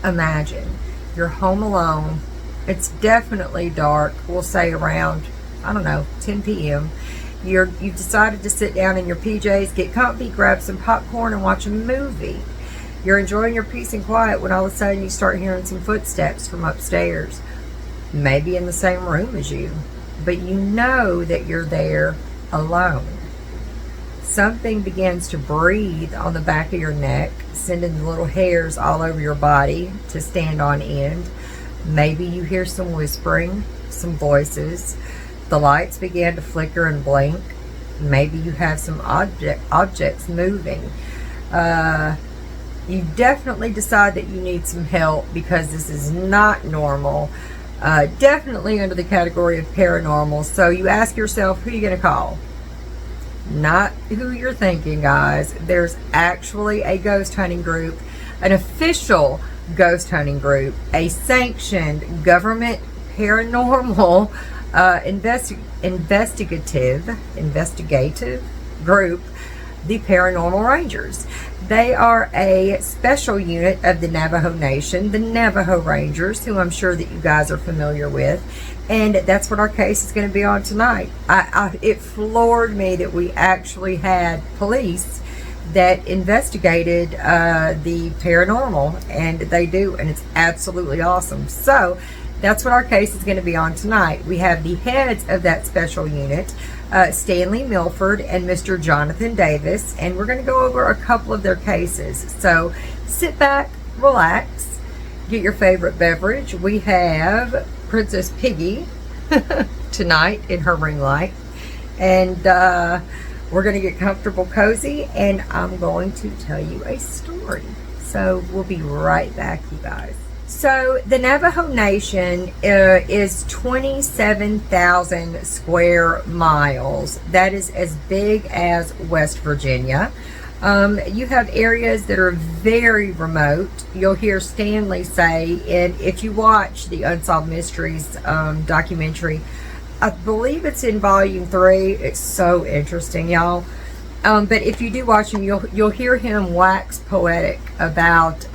imagine you're home alone. It's definitely dark. We'll say around, I don't know, 10 p.m. You've decided to sit down in your PJs, get comfy, grab some popcorn, and watch a movie. You're enjoying your peace and quiet when all of a sudden you start hearing some footsteps from upstairs, maybe in the same room as you, but you know that you're there alone. Something begins to breathe on the back of your neck, sending the little hairs all over your body to stand on end. Maybe you hear some whispering, some voices. The lights begin to flicker and blink. Maybe you have some objects moving. You definitely decide that you need some help because this is not normal. Definitely under the category of paranormal. So you ask yourself, who are you going to call? Not who you're thinking, guys. There's actually a ghost hunting group, an official ghost hunting group, a sanctioned government paranormal investigative group, the Paranormal Rangers. They are a special unit of the Navajo Nation, the Navajo Rangers, who I'm sure that you guys are familiar with. And that's what our case is going to be on tonight. It floored me that we actually had police that investigated the paranormal, and they do, and it's absolutely awesome. So that's what our case is going to be on tonight. We have the heads of that special unit, Stanley Milford and Mr. Jonathan Davis, and we're going to go over a couple of their cases. So sit back, relax, get your favorite beverage. We have Princess Piggy tonight in her ring light, and we're going to get comfortable, cozy, and I'm going to tell you a story. So we'll be right back, you guys. So the Navajo Nation is 27,000 square miles. That is as big as West Virginia. You have areas that are very remote. You'll hear Stanley say, and if you watch the Unsolved Mysteries documentary, I believe it's in volume 3. It's so interesting, y'all. But if you do watch him, you'll hear him wax poetic about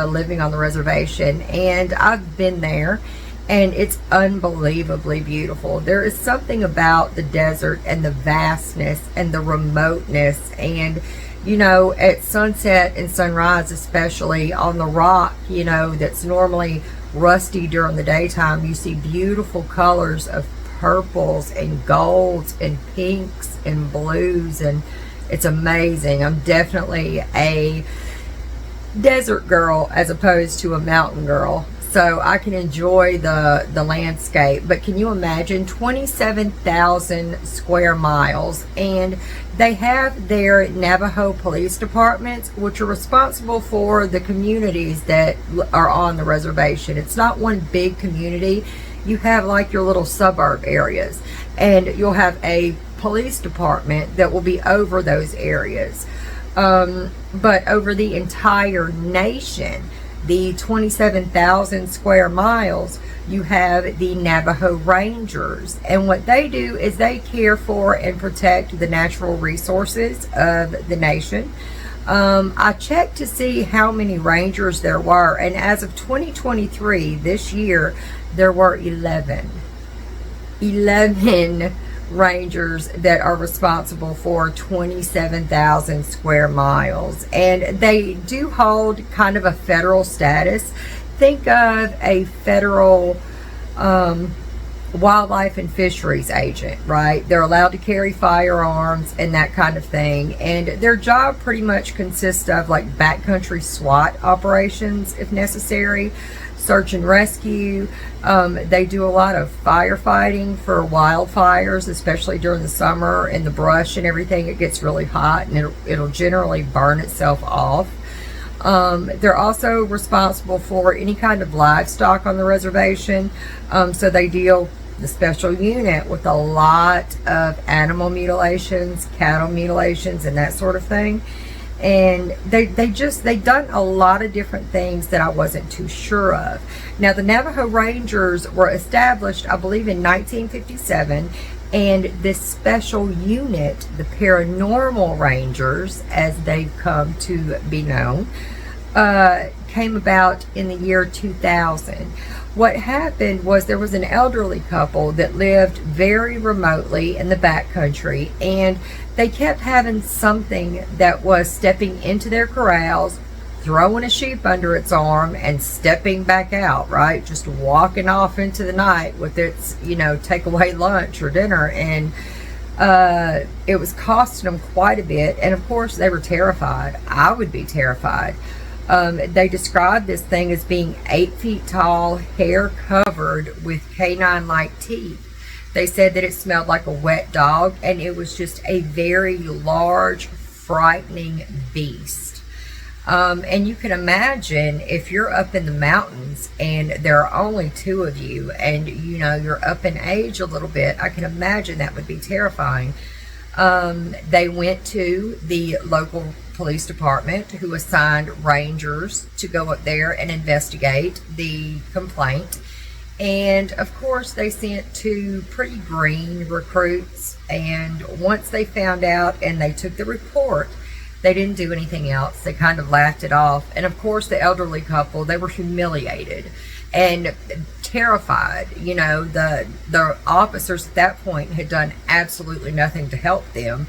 living on the reservation. And I've been there, and it's unbelievably beautiful. There is something about the desert and the vastness and the remoteness. And, you know, at sunset and sunrise, especially on the rock, you know, that's normally rusty during the daytime, you see beautiful colors of purples and golds and pinks and blues, and it's amazing. I'm definitely a desert girl as opposed to a mountain girl, so I can enjoy the landscape. But can you imagine 27,000 square miles? And they have their Navajo police departments, which are responsible for the communities that are on the reservation. It's not one big community. You have like your little suburb areas, and you'll have a police department that will be over those areas. But over the entire nation, the 27,000 square miles, you have the Navajo Rangers. And what they do is they care for and protect the natural resources of the nation. I checked to see how many Rangers there were, and as of 2023, this year, there were 11 Rangers that are responsible for 27,000 square miles, and they do hold kind of a federal status. Think of a federal wildlife and fisheries agent, right? They're allowed to carry firearms and that kind of thing, and their job pretty much consists of like backcountry SWAT operations if necessary, search and rescue. They do a lot of firefighting for wildfires, especially during the summer, and the brush and everything. It gets really hot, and it'll generally burn itself off. They're also responsible for any kind of livestock on the reservation. So they deal, the special unit, with a lot of animal mutilations, cattle mutilations, and that sort of thing. And they've done a lot of different things that I wasn't too sure of. Now, the Navajo Rangers were established, I believe, in 1957, and this special unit, the Paranormal Rangers, as they've come to be known, came about in the year 2000. What happened was there was an elderly couple that lived very remotely in the backcountry, and they kept having something that was stepping into their corrals, throwing a sheep under its arm, and stepping back out, right? Just walking off into the night with its, takeaway lunch or dinner. And it was costing them quite a bit. And of course, they were terrified. I would be terrified. They described this thing as being 8 feet tall, hair covered with canine-like teeth. They said that it smelled like a wet dog, and it was just a very large, frightening beast. And you can imagine if you're up in the mountains and there are only 2 of you, and you're up in age a little bit, I can imagine that would be terrifying. They went to the local police department, who assigned rangers to go up there and investigate the complaint. And of course, they sent 2 pretty green recruits, and once they found out and they took the report, they didn't do anything else. They kind of laughed it off. And of course, the elderly couple, they were humiliated and terrified. The officers at that point had done absolutely nothing to help them.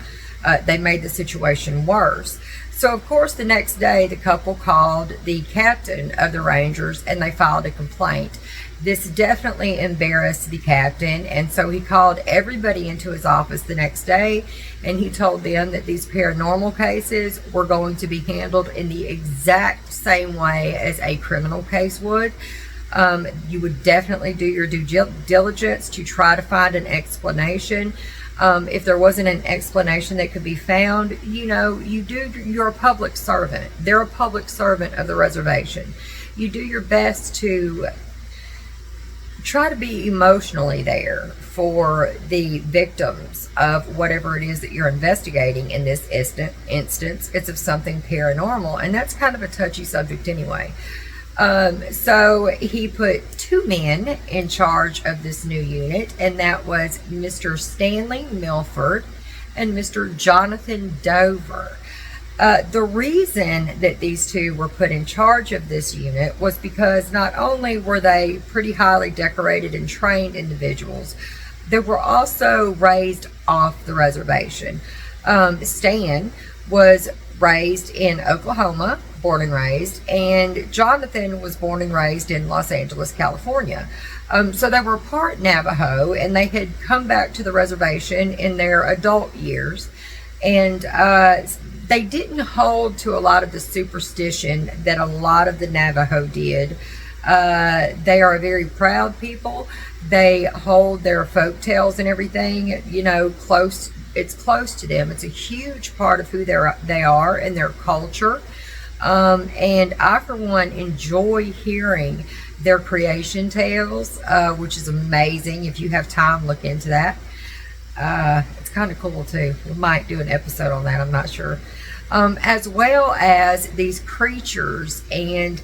They made the situation worse. So of course, the next day, the couple called the captain of the Rangers, and they filed a complaint. This definitely embarrassed the captain, and so he called everybody into his office the next day, and he told them that these paranormal cases were going to be handled in the exact same way as a criminal case would. You would definitely do your due diligence to try to find an explanation. If there wasn't an explanation that could be found, you're a public servant. They're a public servant of the reservation. You do your best to try to be emotionally there for the victims of whatever it is that you're investigating. In this instance, it's of something paranormal, and that's kind of a touchy subject anyway. So he put 2 men in charge of this new unit, and that was Mr. Stanley Milford and Mr. Jonathan Dover. The reason that these 2 were put in charge of this unit was because not only were they pretty highly decorated and trained individuals, they were also raised off the reservation. Stan was raised in Oklahoma, born and raised, and Jonathan was born and raised in Los Angeles, California. So they were part Navajo, and they had come back to the reservation in their adult years, and they didn't hold to a lot of the superstition that a lot of the Navajo did. They are a very proud people. They hold their folk tales and everything, close. It's close to them. It's a huge part of who they are and their culture. And I, for one, enjoy hearing their creation tales, which is amazing. If you have time, look into that. It's kind of cool too. We might do an episode on that, I'm not sure. As well as these creatures, and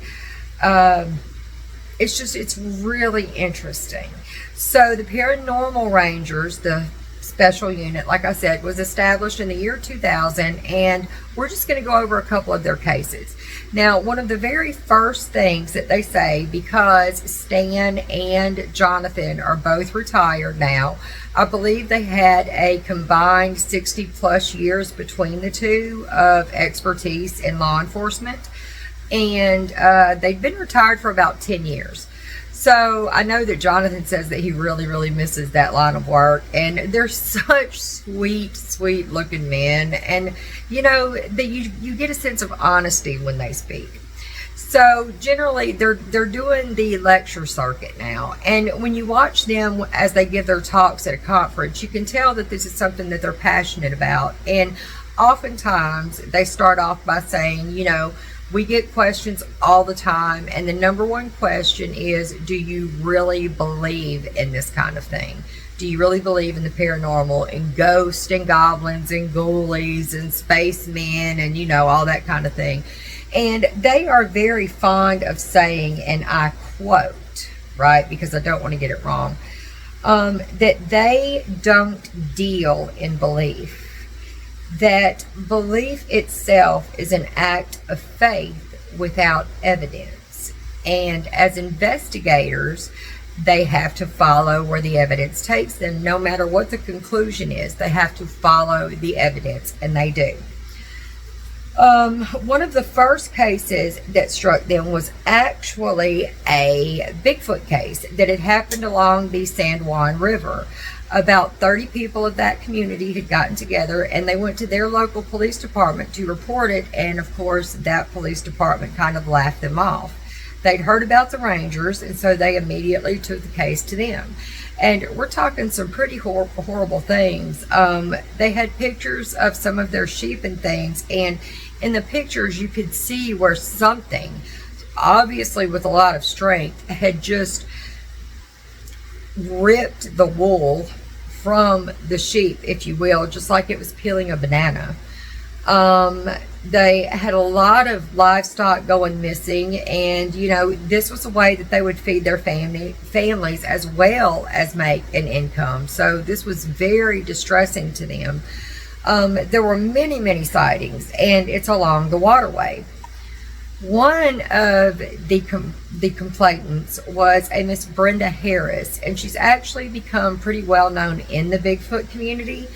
it's really interesting. So the Paranormal Rangers, the special unit, like I said, was established in the year 2000, and we're just going to go over a couple of their cases. Now, one of the very first things that they say, because Stan and Jonathan are both retired now, I believe they had a combined 60 plus years between the 2 of expertise in law enforcement, and they've been retired for about 10 years. So I know that Jonathan says that he really, really misses that line of work, and they're such sweet, sweet looking men, and that you get a sense of honesty when they speak. So generally they're doing the lecture circuit now, and when you watch them as they give their talks at a conference, you can tell that this is something that they're passionate about. And oftentimes they start off by saying, we get questions all the time, and the number one question is, do you really believe in this kind of thing? Do you really believe in the paranormal, and ghosts and goblins and ghoulies and spacemen and all that kind of thing? And they are very fond of saying, and I quote, right, because I don't want to get it wrong, that they don't deal in belief. That belief itself is an act of faith without evidence. And as investigators, they have to follow where the evidence takes them. No matter what the conclusion is, they have to follow the evidence, and they do. One of the first cases that struck them was actually a Bigfoot case that had happened along the San Juan River. About 30 people of that community had gotten together, and they went to their local police department to report it, and of course that police department kind of laughed them off. They'd heard about the Rangers, and so they immediately took the case to them. And we're talking some pretty horrible things. They had pictures of some of their sheep and things, and in the pictures you could see where something, obviously with a lot of strength, had just ripped the wool from the sheep, if you will, just like it was peeling a banana. They had a lot of livestock going missing, and this was a way that they would feed their families as well as make an income. So this was very distressing to them. There were many sightings, and it's along the waterway. One of the complainants was a Miss Brenda Harris, and she's actually become pretty well known in the Bigfoot community.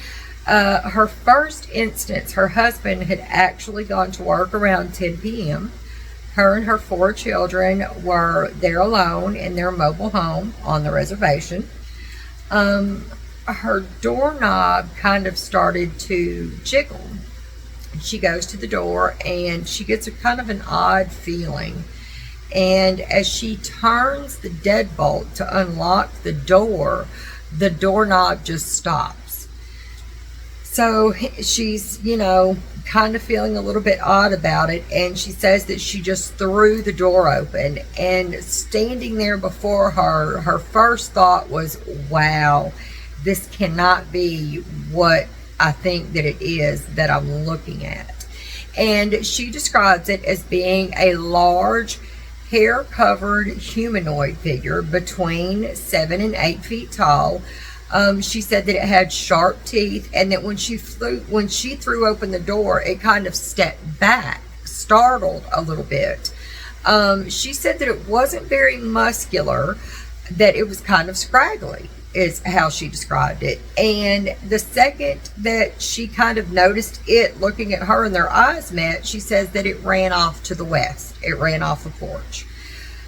Her first instance, her husband had actually gone to work around 10 p.m. Her and her 4 children were there alone in their mobile home on the reservation. Her doorknob kind of started to jiggle. She goes to the door, and she gets a kind of an odd feeling. And as she turns the deadbolt to unlock the doorknob just stops. So she's, kind of feeling a little bit odd about it, and she says that she just threw the door open, and standing there before her, her first thought was, wow, this cannot be what I think that it is that I'm looking at. And she describes it as being a large, hair-covered humanoid figure between 7 and 8 feet tall. She said that it had sharp teeth, and that when she threw open the door, it kind of stepped back, startled a little bit. She said that it wasn't very muscular, that it was kind of scraggly, is how she described it. And the second that she kind of noticed it looking at her and their eyes met, she says that it ran off to the west. It ran off the porch.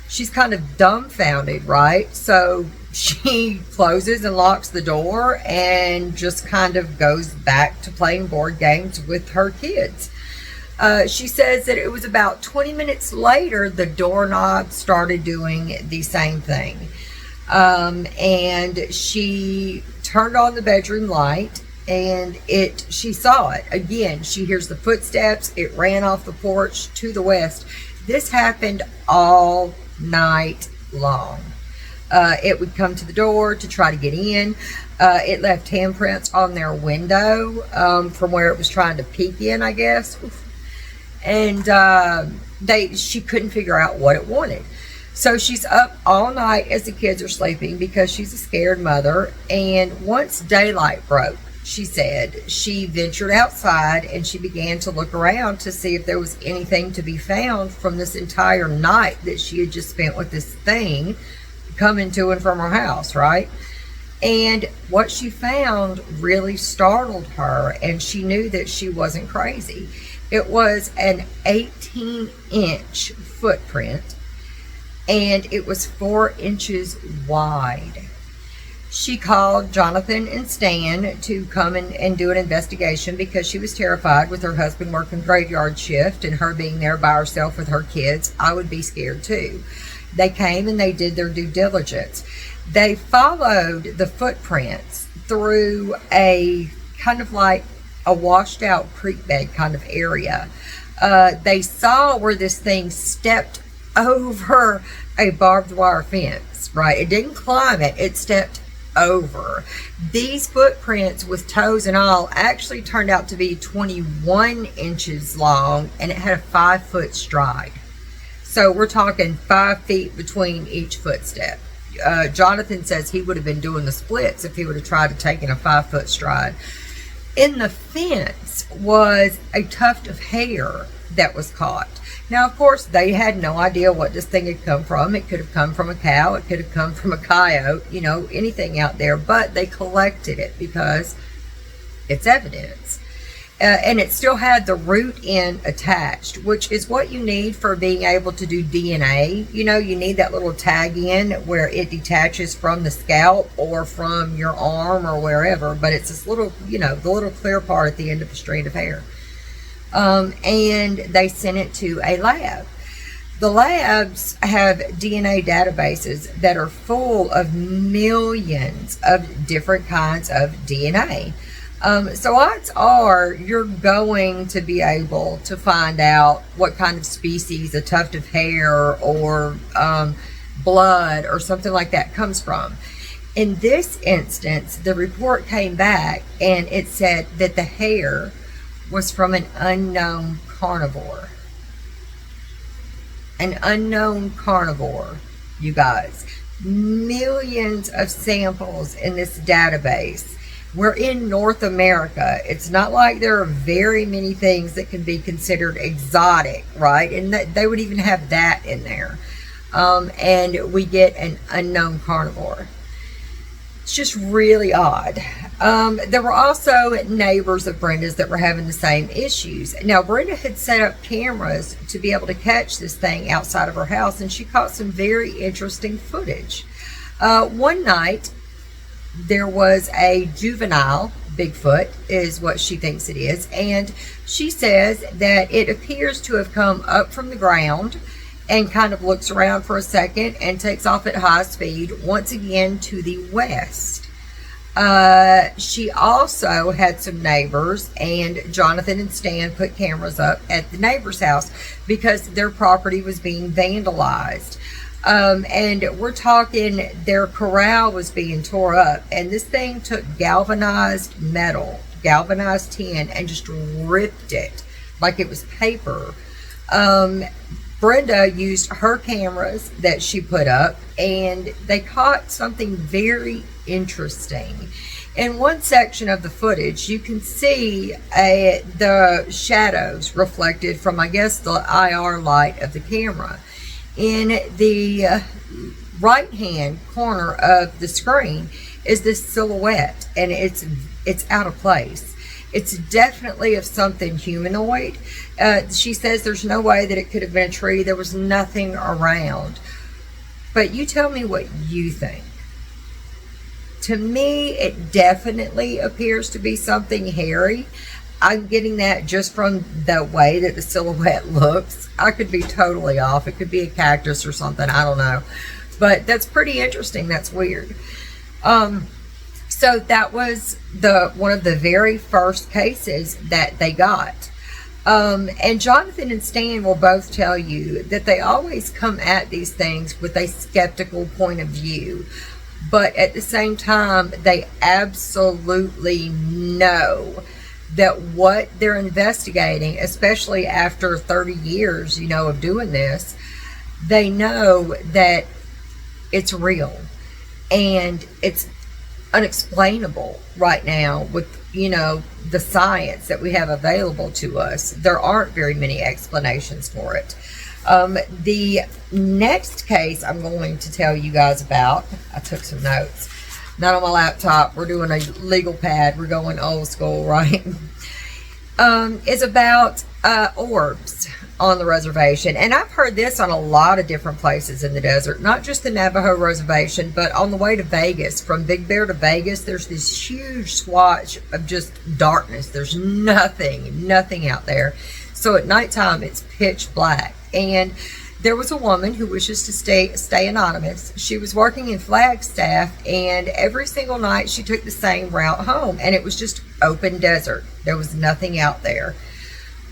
She's kind of dumbfounded, right? So she closes and locks the door and just kind of goes back to playing board games with her kids. She says that it was about 20 minutes later the doorknob started doing the same thing. And she turned on the bedroom light, and she saw it. Again, she hears the footsteps. It ran off the porch to the west. This happened all night long. It would come to the door to try to get in. It left handprints on their window from where it was trying to peek in, I guess. And she couldn't figure out what it wanted. So she's up all night as the kids are sleeping because she's a scared mother. And once daylight broke, she said, she ventured outside and she began to look around to see if there was anything to be found from this entire night that she had just spent with this thing coming to and from her house, right? And what she found really startled her, and she knew that she wasn't crazy. It was an 18-inch footprint, and it was 4 inches wide. She called Jonathan and Stan to come and do an investigation because she was terrified with her husband working graveyard shift and her being there by herself with her kids. I would be scared too. They came and they did their due diligence. They followed the footprints through a kind of like a washed out creek bed kind of area. They saw where this thing stepped over a barbed wire fence, right? It didn't climb it, it stepped over. These footprints with toes and all actually turned out to be 21 inches long, and it had a 5-foot stride. So we're talking 5 feet between each footstep. Jonathan says he would have been doing the splits if he would have tried to take in a 5-foot stride. In the fence was a tuft of hair that was caught. Now, of course, they had no idea what this thing had come from. It could have come from a cow. It could have come from a coyote, you know, anything out there. But they collected it because it's evidence. And it still had the root end attached, which is what you need for being able to do DNA. You know, you need that little tag in where it detaches from the scalp or from your arm or wherever. But it's this little, you know, the little clear part at the end of the strand of hair. And they sent it to a lab. The labs have DNA databases that are full of millions of different kinds of DNA. So odds are you're going to be able to find out what kind of species a tuft of hair or blood or something like that comes from. In this instance, the report came back and it said that the hair was from an unknown carnivore. An unknown carnivore, you guys. Millions of samples in this database. We're in North America. It's not like there are very many things that can be considered exotic, right? And they would even have that in there. And we get an unknown carnivore. It's just really odd. There were also neighbors of Brenda's that were having the same issues. Now, Brenda had set up cameras to be able to catch this thing outside of her house, and she caught some very interesting footage. One night, there was a juvenile Bigfoot, is what she thinks it is, and she says that it appears to have come up from the ground and kind of looks around for a second and takes off at high speed once again to the west. She also had some neighbors, and Jonathan and Stan put cameras up at the neighbor's house because their property was being vandalized. And we're talking their corral was being tore up, and this thing took galvanized metal, galvanized tin, and just ripped it like it was paper. Brenda used her cameras that she put up, and they caught something very interesting. In one section of the footage, you can see the shadows reflected from, I guess, the IR light of the camera. In the right-hand corner of the screen is this silhouette, and it's out of place. It's definitely of something humanoid. She says there's no way that it could have been a tree. There was nothing around. But you tell me what you think. To me, it definitely appears to be something hairy. I'm getting that just from the way that the silhouette looks. I could be totally off. It could be a cactus or something. I don't know. But that's pretty interesting. That's weird. So that was one of the very first cases that they got. And Jonathan and Stan will both tell you that they always come at these things with a skeptical point of view. But at the same time, they absolutely know that what they're investigating, especially after 30 years, of doing this, they know that it's real and it's unexplainable right now with, the science that we have available to us. There aren't very many explanations for it. The next case I'm going to tell you guys about, I took some notes, not on my laptop. We're doing a legal pad. We're going old school, right? Is about orbs on the reservation. And I've heard this on a lot of different places in the desert, not just the Navajo reservation, but on the way to Vegas. From Big Bear to Vegas, there's this huge swatch of just darkness. There's nothing out there. So at nighttime, it's pitch black. And there was a woman who wishes to stay anonymous. She was working in Flagstaff, and every single night she took the same route home, and it was just open desert. There was nothing out there.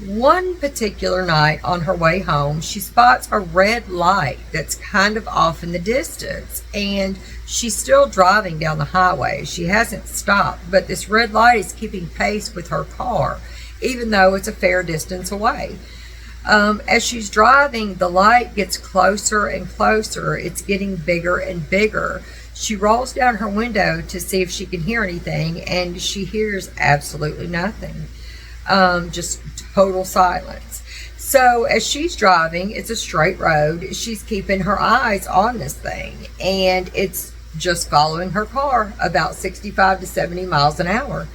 One particular night on her way home, she spots a red light that's kind of off in the distance, and she's still driving down the highway. She hasn't stopped, but this red light is keeping pace with her car, even though it's a fair distance away. As she's driving, the light gets closer and closer. It's getting bigger and bigger. She rolls down her window to see if she can hear anything, and she hears absolutely nothing. Just total silence. So as she's driving, it's a straight road. She's keeping her eyes on this thing, and it's just following her car about 65 to 70 miles an hour.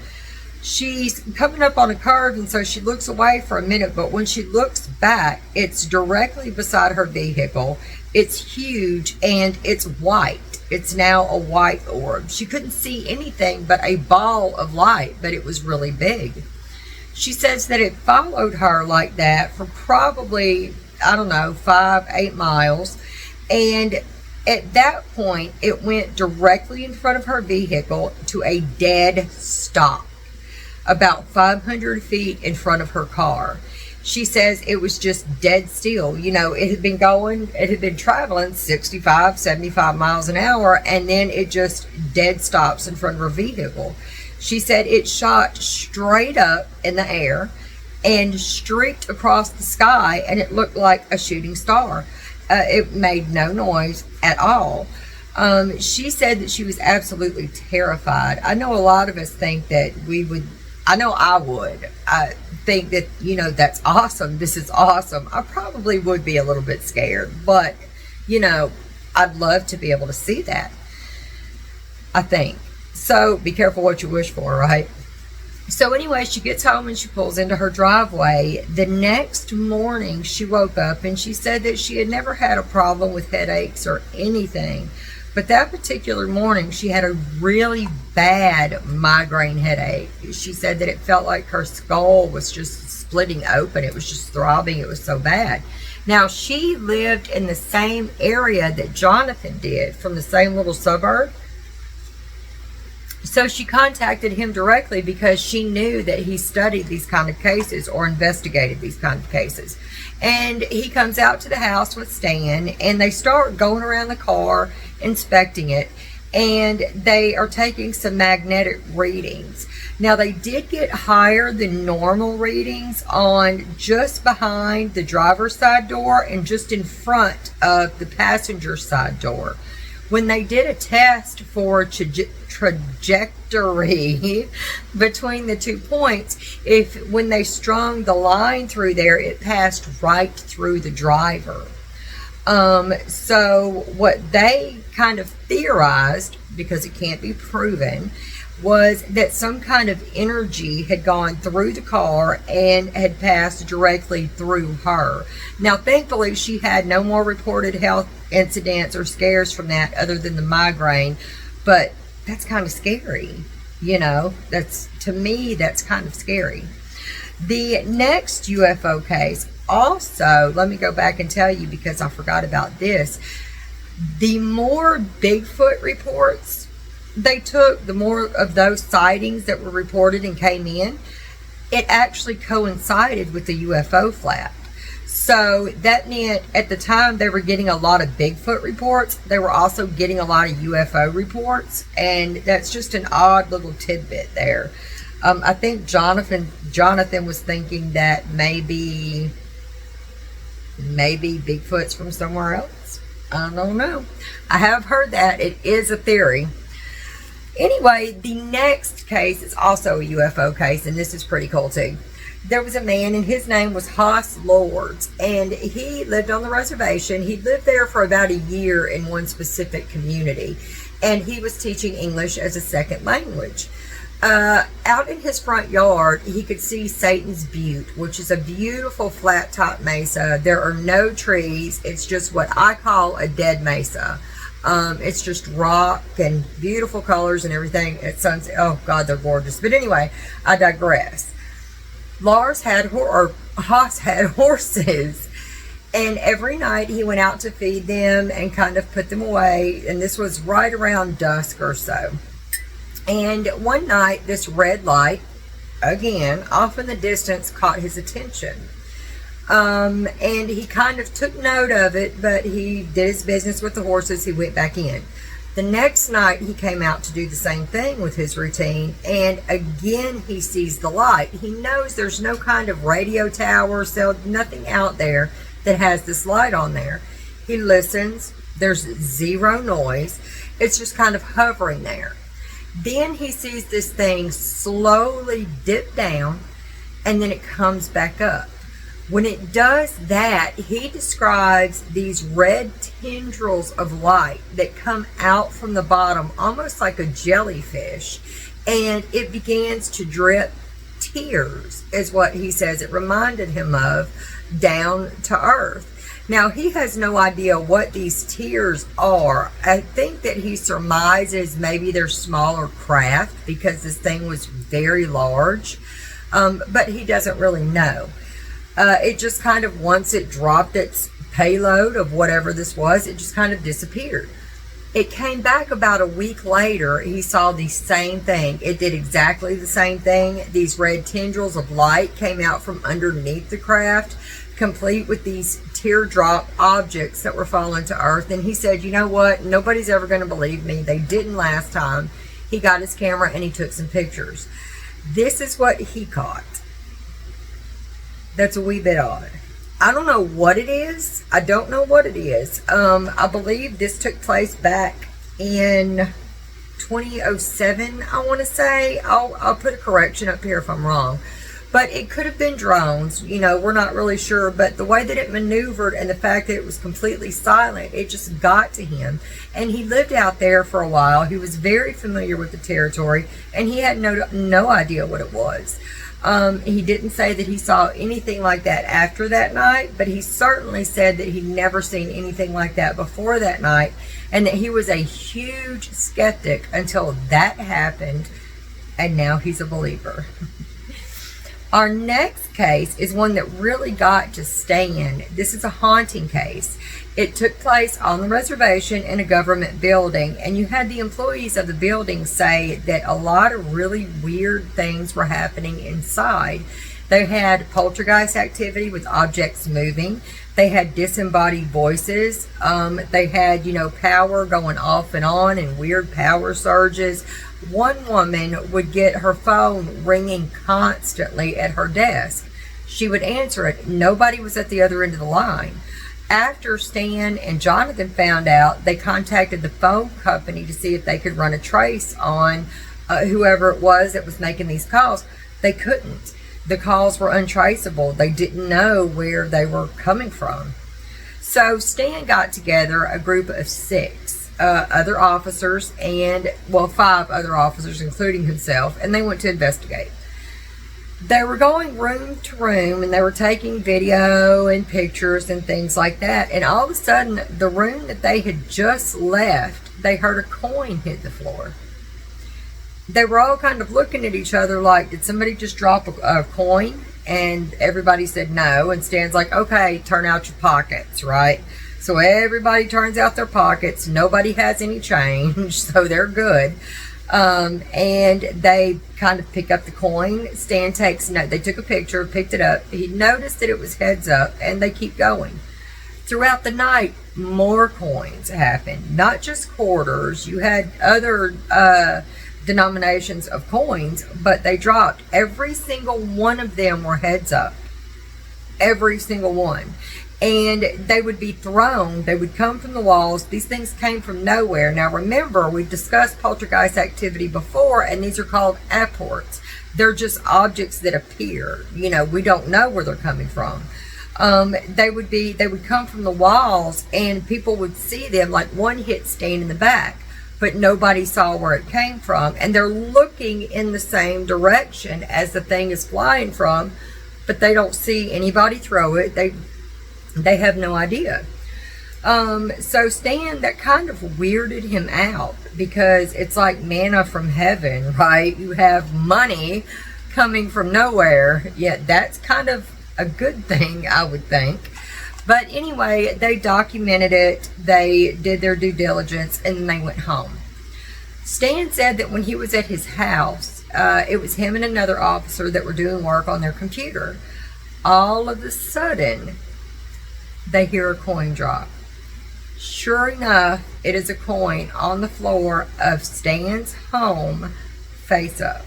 She's coming up on a curve, and so she looks away for a minute, but when she looks back, it's directly beside her vehicle. It's huge, and it's white. It's now a white orb. She couldn't see anything but a ball of light, but it was really big. She says that it followed her like that for probably, I don't know, 5-8 miles. And at that point, it went directly in front of her vehicle to a dead stop, about 500 feet in front of her car. She says it was just dead still. You know, it had been traveling 65, 75 miles an hour, and then it just dead stops in front of her vehicle. She said it shot straight up in the air and streaked across the sky, and it looked like a shooting star. It made no noise at all. She said that she was absolutely terrified. I know a lot of us think that I would. I think that, you know, that's awesome. This is awesome. I probably would be a little bit scared, but, you know, I'd love to be able to see that, I think. So be careful what you wish for, right? So anyway, she gets home and she pulls into her driveway. The next morning, she woke up and she said that she had never had a problem with headaches or anything. But that particular morning, she had a really bad migraine headache. She said that it felt like her skull was just splitting open. It was just throbbing. It was so bad. Now, she lived in the same area that Jonathan did, from the same little suburb. So she contacted him directly because she knew that he studied these kind of cases or investigated these kind of cases. And he comes out to the house with Stan, and they start going around the car, inspecting it, and they are taking some magnetic readings. Now, they did get higher than normal readings on just behind the driver's side door and just in front of the passenger side door. When they did a test for trajectory between the 2 points, when they strung the line through there, it passed right through the driver. So what they kind of theorized, because it can't be proven, was that some kind of energy had gone through the car and had passed directly through her. Now, thankfully, she had no more reported health incidents or scares from that other than the migraine, but that's kind of scary. You know, to me, that's kind of scary. The next UFO case, also, let me go back and tell you because I forgot about this. The more Bigfoot reports they took, the more of those sightings that were reported and came in, it actually coincided with the UFO flap. So that meant at the time they were getting a lot of Bigfoot reports. They were also getting a lot of UFO reports, and that's just an odd little tidbit there. I think Jonathan was thinking that maybe Bigfoot's from somewhere else. I don't know. I have heard that. It is a theory. Anyway, the next case is also a UFO case, and this is pretty cool too. There was a man, and his name was Haas Lords, and he lived on the reservation. He lived there for about a year in one specific community, and he was teaching English as a second language. Out in his front yard, he could see Satan's Butte, which is a beautiful flat-top mesa. There are no trees. It's just what I call a dead mesa. It's just rock and beautiful colors and everything. Oh God, they're gorgeous. But anyway, I digress. Haas had horses, and every night he went out to feed them and kind of put them away, and this was right around dusk or so. And one night, this red light, again, off in the distance, caught his attention. And he kind of took note of it, but he did his business with the horses. He went back in. The next night, he came out to do the same thing with his routine, and again, he sees the light. He knows there's no kind of radio tower, cell, nothing out there that has this light on there. He listens. There's zero noise. It's just kind of hovering there. Then he sees this thing slowly dip down, and then it comes back up. When it does that, he describes these red tendrils of light that come out from the bottom, almost like a jellyfish, and it begins to drip tears, is what he says it reminded him of, down to earth. Now, he has no idea what these tears are. I think that he surmises maybe they're smaller craft because this thing was very large, but he doesn't really know. It just kind of, once it dropped its payload of whatever this was, it just kind of disappeared. It came back about a week later. He saw the same thing. It did exactly the same thing. These red tendrils of light came out from underneath the craft, complete with these teardrop objects that were falling to earth. And he said, you know what? Nobody's ever going to believe me. They didn't last time. He got his camera and he took some pictures. This is what he caught. That's a wee bit odd. I don't know what it is. I don't know what it is. I believe this took place back in 2007, I want to say. I'll put a correction up here if I'm wrong. But it could have been drones. You know, we're not really sure. But the way that it maneuvered and the fact that it was completely silent, it just got to him. And he lived out there for a while. He was very familiar with the territory. And he had no idea what it was. He didn't say that he saw anything like that after that night, but he certainly said that he'd never seen anything like that before that night, and that he was a huge skeptic until that happened, and now he's a believer. Our next case is one that really got to Stan. This is a haunting case. It took place on the reservation in a government building, and you had the employees of the building say that a lot of really weird things were happening inside. They had poltergeist activity with objects moving. They had disembodied voices. They had, power going off and on and weird power surges. One woman would get her phone ringing constantly at her desk. She would answer it. Nobody was at the other end of the line. After Stan and Jonathan found out, they contacted the phone company to see if they could run a trace on whoever it was that was making these calls. They couldn't. The calls were untraceable. They didn't know where they were coming from. So Stan got together a group of 6 other officers and, 5 other officers, including himself, and they went to investigate. They were going room to room, and they were taking video and pictures and things like that. And all of a sudden, the room that they had just left, they heard a coin hit the floor. They were all kind of looking at each other like, did somebody just drop a coin? And everybody said no. And Stan's like, okay, turn out your pockets, right? So everybody turns out their pockets. Nobody has any change, so they're good. And they kind of pick up the coin. Stan takes note. They took a picture, picked it up. He noticed that it was heads up, and they keep going. Throughout the night, more coins happened. Not just quarters. You had other denominations of coins, but they dropped. Every single one of them were heads up. Every single one. And they would be thrown. They would come from the walls. These things came from nowhere. Now remember, we've discussed poltergeist activity before, and these are called apports. They're just objects that appear. We don't know where they're coming from. They would come from the walls, and people would see them. Like one hit Stan in the back, but nobody saw where it came from. And they're looking in the same direction as the thing is flying from, but they don't see anybody throw it. They have no idea. So Stan, that kind of weirded him out, because it's like manna from heaven, right? You have money coming from nowhere, yet that's kind of a good thing, I would think. But anyway, they documented it, they did their due diligence, and then they went home. Stan said that when he was at his house, it was him and another officer that were doing work on their computer. All of a sudden, they hear a coin drop. Sure enough, it is a coin on the floor of Stan's home, face up.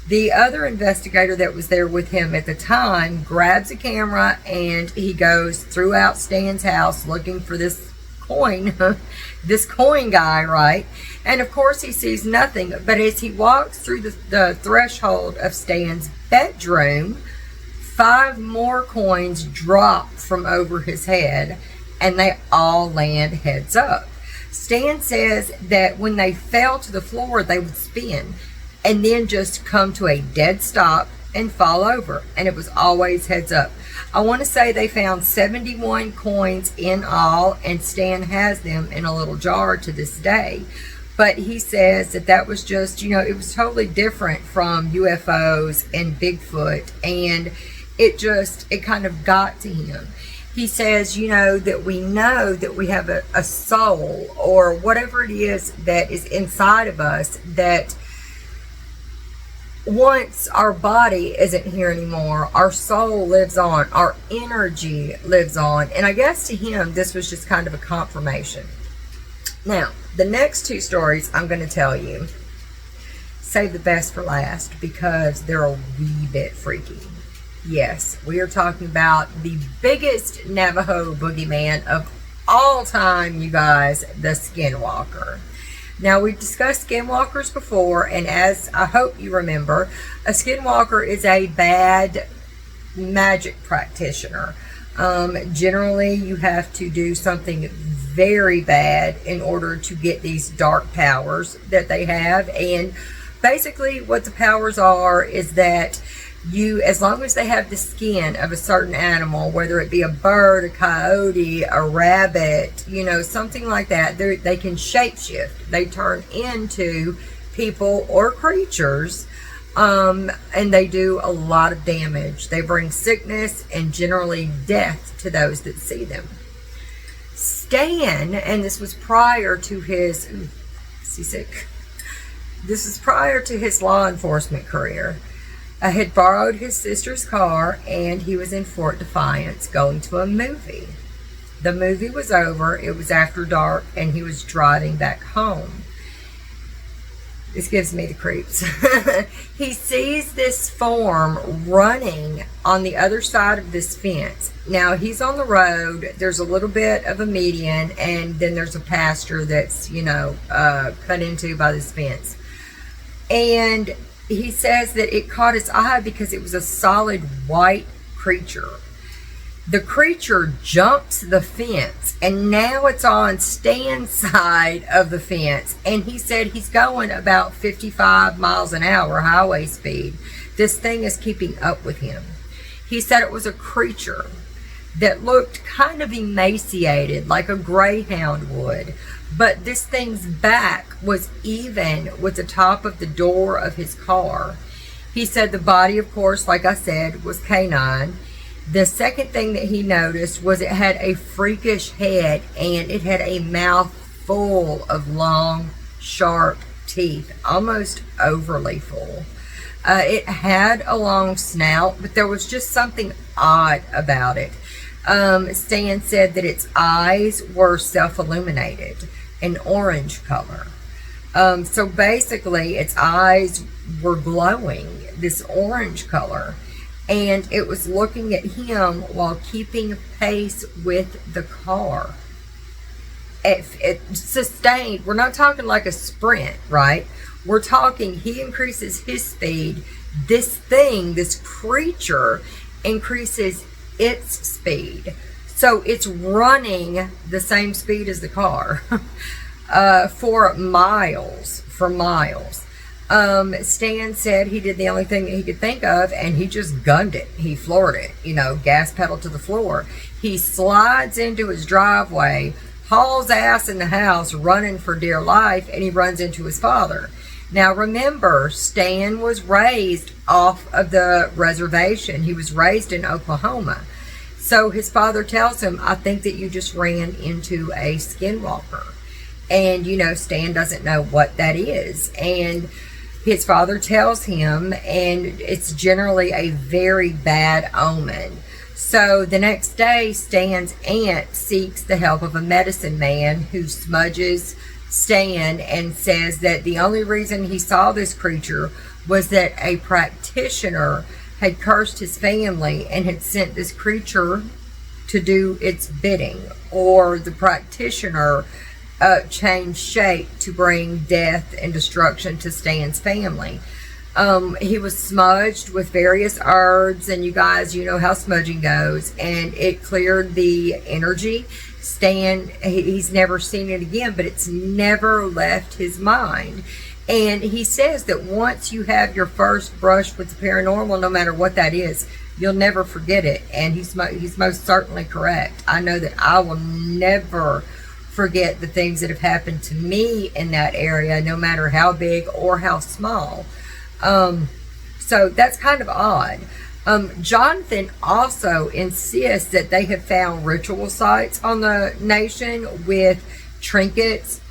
The other investigator that was there with him at the time grabs a camera, and he goes throughout Stan's house looking for this coin, this coin guy, right? And of course he sees nothing, but as he walks through the threshold of Stan's bedroom, 5 more coins drop from over his head, and they all land heads up. Stan says that when they fell to the floor, they would spin and then just come to a dead stop and fall over, and it was always heads up. I want to say they found 71 coins in all, and Stan has them in a little jar to this day. But he says that that was just, it was totally different from UFOs and Bigfoot, and it kind of got to him. He says, that we know that we have a soul, or whatever it is that is inside of us, that once our body isn't here anymore, our soul lives on, our energy lives on. And I guess to him, this was just kind of a confirmation. Now, the next 2 stories I'm going to tell you, save the best for last, because they're a wee bit freaky. Yes, we are talking about the biggest Navajo boogeyman of all time, you guys, the Skinwalker. Now, we've discussed skinwalkers before, and as I hope you remember, a skinwalker is a bad magic practitioner. Generally, you have to do something very bad in order to get these dark powers that they have. And basically, what the powers are is that as long as they have the skin of a certain animal, whether it be a bird, a coyote, a rabbit, something like that, they can shapeshift. They turn into people or creatures, and they do a lot of damage. They bring sickness and generally death to those that see them. Stan, and this was prior to his, this is prior to his law enforcement career, had borrowed his sister's car, and he was in Fort Defiance going to a movie. The movie was over, it was after dark, and he was driving back home. This gives me the creeps. He sees this form running on the other side of this fence. Now, he's on the road, there's a little bit of a median, and then there's a pasture that's, cut into by this fence. And he says that it caught his eye because it was a solid white creature. The creature jumps the fence, and now it's on Stan's side of the fence. And he said he's going about 55 miles an hour highway speed. This thing is keeping up with him. He said it was a creature that looked kind of emaciated, like a greyhound would. But this thing's back was even with the top of the door of his car. He said the body, of course, like I said, was canine. The second thing that he noticed was it had a freakish head, and it had a mouth full of long, sharp teeth, almost overly full. It had a long snout, but there was just something odd about it. Stan said that its eyes were self-illuminated, an orange color. So basically, its eyes were glowing this orange color, and it was looking at him while keeping pace with the car. It sustained. We're not talking like a sprint, right? We're talking he increases his speed. This thing, this creature, increases its speed. So it's running the same speed as the car for miles. Stan said he did the only thing that he could think of, and he just gunned it. He floored it, gas pedal to the floor. He slides into his driveway, hauls ass in the house, running for dear life, and he runs into his father. Now remember, Stan was raised off of the reservation. He was raised in Oklahoma. So his father tells him, I think that you just ran into a skinwalker. And, Stan doesn't know what that is. And his father tells him, and it's generally a very bad omen. So the next day, Stan's aunt seeks the help of a medicine man who smudges Stan and says that the only reason he saw this creature was that a practitioner had cursed his family and had sent this creature to do its bidding, or the practitioner changed shape to bring death and destruction to Stan's family. He was smudged with various herbs, and you guys, you know how smudging goes, and it cleared the energy. Stan, he's never seen it again, but it's never left his mind. And he says that once you have your first brush with the paranormal, no matter what that is, you'll never forget it. And he's most certainly correct. I know that I will never forget the things that have happened to me in that area, no matter how big or how small. So that's kind of odd. Jonathan also insists that they have found ritual sites on the nation with trinkets,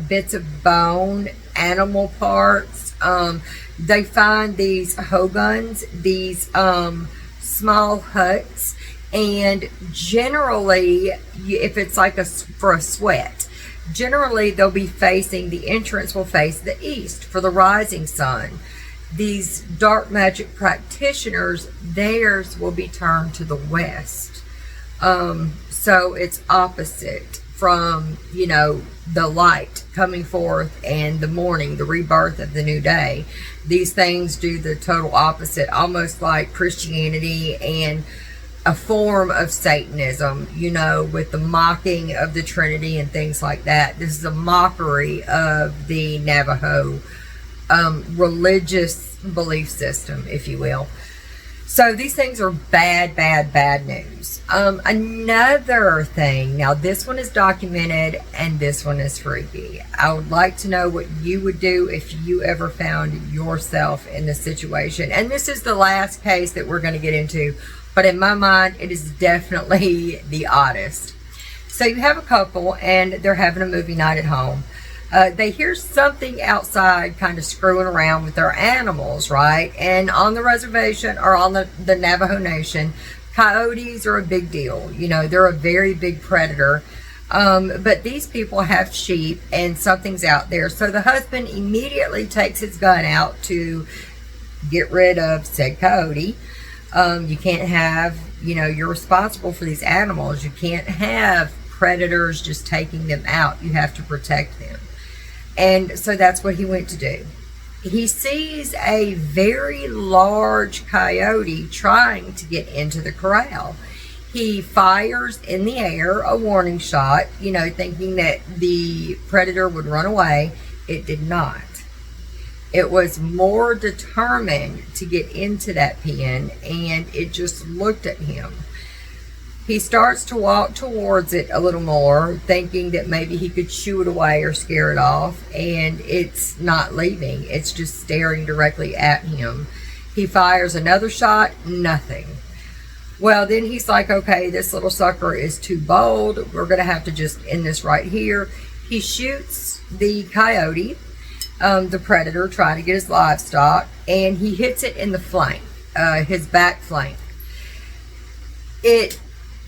bits of bone, animal parts. They find these hogans, these small huts, and generally, if it's like for a sweat, generally they'll be facing, the entrance will face the east for the rising sun. These dark magic practitioners, theirs will be turned to the west. So it's opposite from, you know, the light coming forth and the morning, the rebirth of the new day. These things do the total opposite, almost like Christianity and a form of Satanism, you know, with the mocking of the Trinity and things like that. This is a mockery of the Navajo religious belief system, if you will. So these things are bad, bad, bad news. Another thing, now this one is documented and this one is freaky. I would like to know what you would do if you ever found yourself in this situation. And this is the last case that we're going to get into, but in my mind, it is definitely the oddest. So you have a couple and they're having a movie night at home. They hear something outside kind of screwing around with their animals, right? And on the reservation, or on the Navajo Nation, coyotes are a big deal. You know, they're a very big predator. But these people have sheep and something's out there. So the husband immediately takes his gun out to get rid of said coyote. You can't have, you know, you're responsible for these animals. You can't have predators just taking them out. You have to protect them. And so that's what he went to do. He sees a very large coyote trying to get into the corral. He fires in the air a warning shot, you know, thinking that the predator would run away. It did not. It was more determined to get into that pen, and it just looked at him. He starts to walk towards it a little more, thinking that maybe he could shoo it away or scare it off, and it's not leaving. It's just staring directly at him. He fires another shot, nothing. Well, then he's like, okay, this little sucker is too bold. We're going to have to just end this right here. He shoots the coyote, the predator, trying to get his livestock, and he hits it in the flank, his back flank. It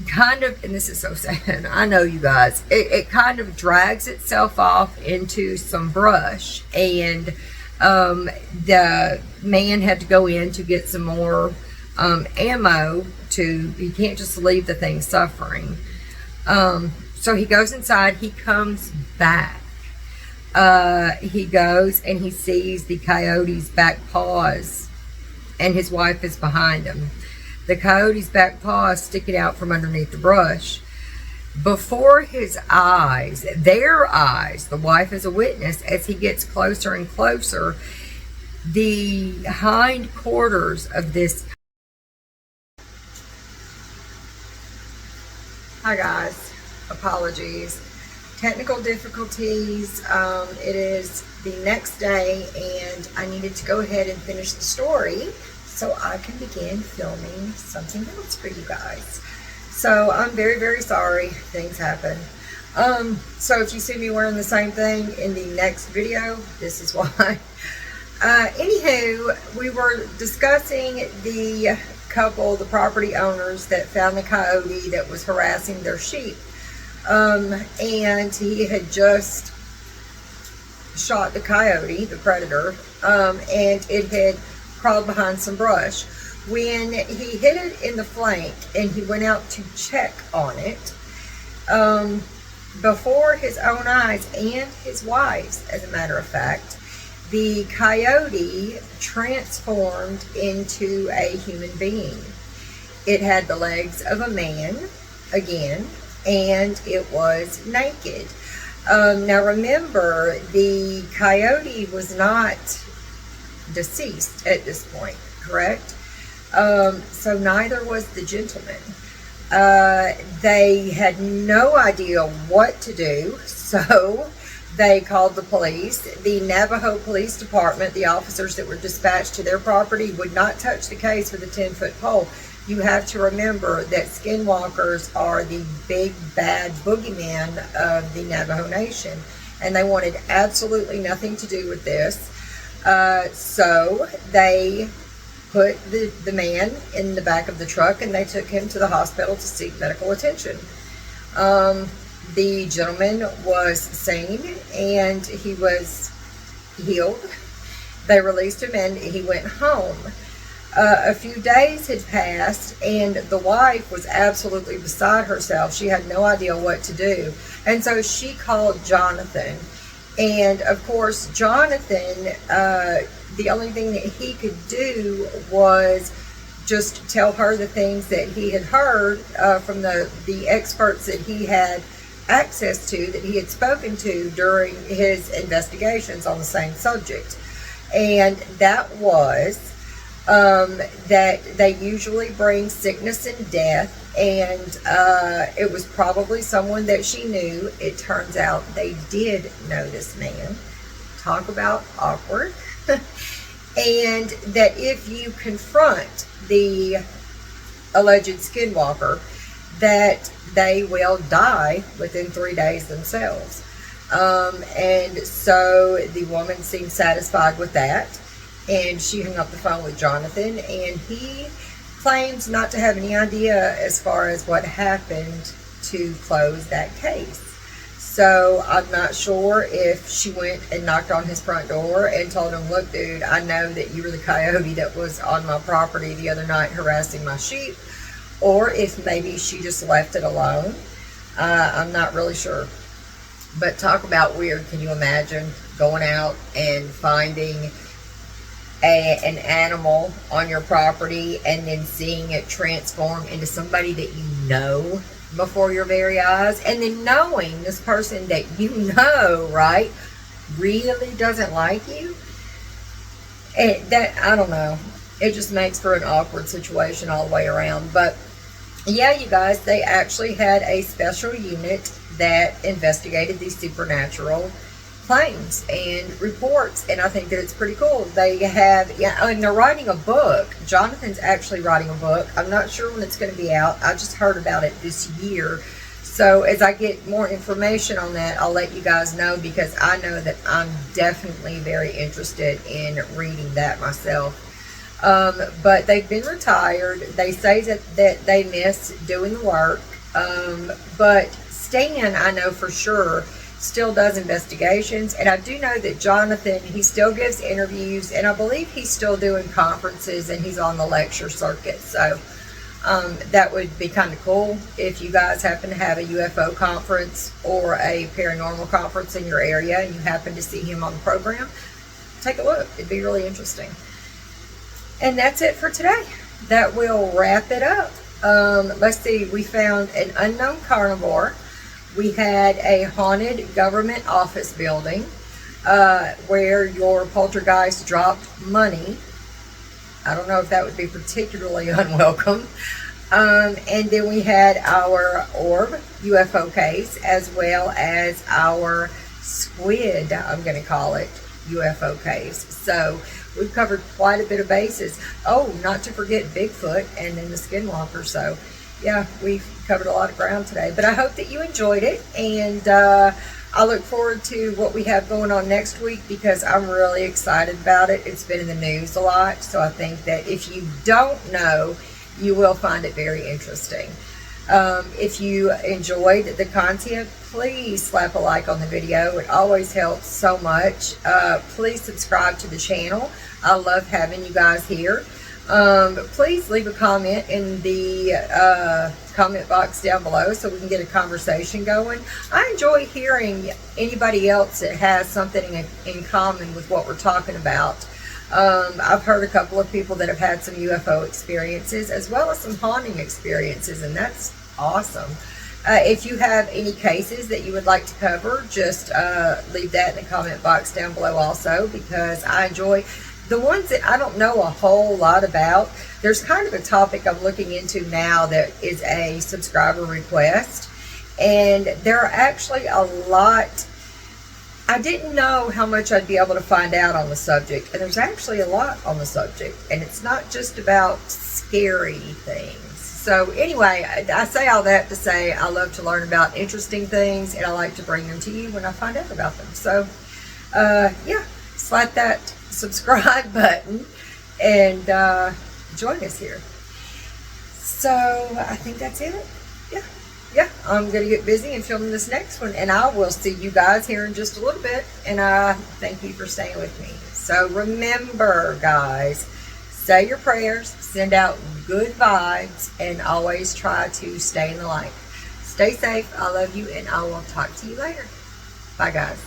kind of, and this is so sad, I know you guys, it kind of drags itself off into some brush, and the man had to go in to get some more ammo. He can't just leave the thing suffering. So he goes inside, he comes back, he goes and he sees the coyote's back paws, and his wife is behind him. The coyote's back paws sticking out from underneath the brush. Before his eyes, their eyes, the wife is a witness, as he gets closer and closer, the hind quarters of this. Hi guys, apologies. Technical difficulties. It is the next day and I needed to go ahead and finish the story so I can begin filming something else for you guys. So I'm very, very sorry. Things happen. So if you see me wearing the same thing in the next video, this is why. Anywho, we were discussing the couple, the property owners that found the coyote that was harassing their sheep. And he had just shot the coyote, the predator, and it had crawled behind some brush. When he hit it in the flank and he went out to check on it, before his own eyes and his wife's, as a matter of fact, the coyote transformed into a human being. It had the legs of a man again, and it was naked. Now remember, the coyote was not deceased at this point, correct? So neither was the gentleman. They had no idea what to do, so they called the police. The Navajo Police Department, the officers that were dispatched to their property, would not touch the case with a 10-foot pole. You have to remember that skinwalkers are the big bad boogeyman of the Navajo Nation, and they wanted absolutely nothing to do with this. So they put the man in the back of the truck, and they took him to the hospital to seek medical attention. The gentleman was sane, and he was healed. They released him, and he went home. A few days had passed, and the wife was absolutely beside herself. She had no idea what to do. And so she called Jonathan. And of course, Jonathan, the only thing that he could do was just tell her the things that he had heard from the experts that he had access to, that he had spoken to during his investigations on the same subject. And that was that they usually bring sickness and death, and it was probably someone that she knew. It turns out they did know this man. Talk about awkward. And that if you confront the alleged skinwalker, that they will die within 3 days themselves. And so the woman seemed satisfied with that, and she hung up the phone with Jonathan, and he claims not to have any idea as far as what happened to close that case. So I'm not sure if she went and knocked on his front door and told him, look, dude, I know that you were the coyote that was on my property the other night harassing my sheep, or if maybe she just left it alone. I'm not really sure. But talk about weird. Can you imagine going out and finding an animal on your property and then seeing it transform into somebody that you know before your very eyes, and then knowing this person that you know, right, really doesn't like you? And that, I don't know, it just makes for an awkward situation all the way around. But yeah, you guys, they actually had a special unit that investigated these supernatural claims and reports, and I think that it's pretty cool. They have, yeah, and they're writing a book. Jonathan's actually writing a book. I'm not sure when it's going to be out. I just heard about it this year. So as I get more information on that, I'll let you guys know, because I know that I'm definitely very interested in reading that myself. But they've been retired. They say that they miss doing the work. But Stan, I know for sure, still does investigations, and I do know that Jonathan, he still gives interviews, and I believe he's still doing conferences, and he's on the lecture circuit. So that would be kind of cool if you guys happen to have a UFO conference or a paranormal conference in your area and you happen to see him on the program. Take a look. It'd be really interesting. And that's it for today. That will wrap it up. Let's see. We found an unknown carnivore. We had a haunted government office building where your poltergeist dropped money. I don't know if that would be particularly unwelcome. And then we had our orb UFO case, as well as our squid, I'm going to call it, UFO case. So we've covered quite a bit of bases. Oh, not to forget Bigfoot and then the skinwalker. So yeah, we've covered a lot of ground today, but I hope that you enjoyed it, and I look forward to what we have going on next week, because I'm really excited about it. It's been in the news a lot, so I think that if you don't know, you will find it very interesting. If you enjoyed the content, please slap a like on the video. It always helps so much. Please subscribe to the channel. I love having you guys here. Please leave a comment in the comment box down below so we can get a conversation going. I enjoy hearing anybody else that has something in common with what we're talking about. I've heard a couple of people that have had some UFO experiences as well as some haunting experiences, and that's awesome. If you have any cases that you would like to cover, just leave that in the comment box down below also, because I enjoy the ones that I don't know a whole lot about. There's kind of a topic I'm looking into now that is a subscriber request, and there are actually a lot. I didn't know how much I'd be able to find out on the subject, and there's actually a lot on the subject, and it's not just about scary things. So anyway, I say all that to say I love to learn about interesting things, and I like to bring them to you when I find out about them. So yeah, slap that subscribe button and join us here. So I think that's it. Yeah, I'm going to get busy and film this next one, and I will see you guys here in just a little bit, and I thank you for staying with me. So remember, guys, say your prayers, send out good vibes, and always try to stay in the light. Stay safe. I love you, and I will talk to you later. Bye, guys.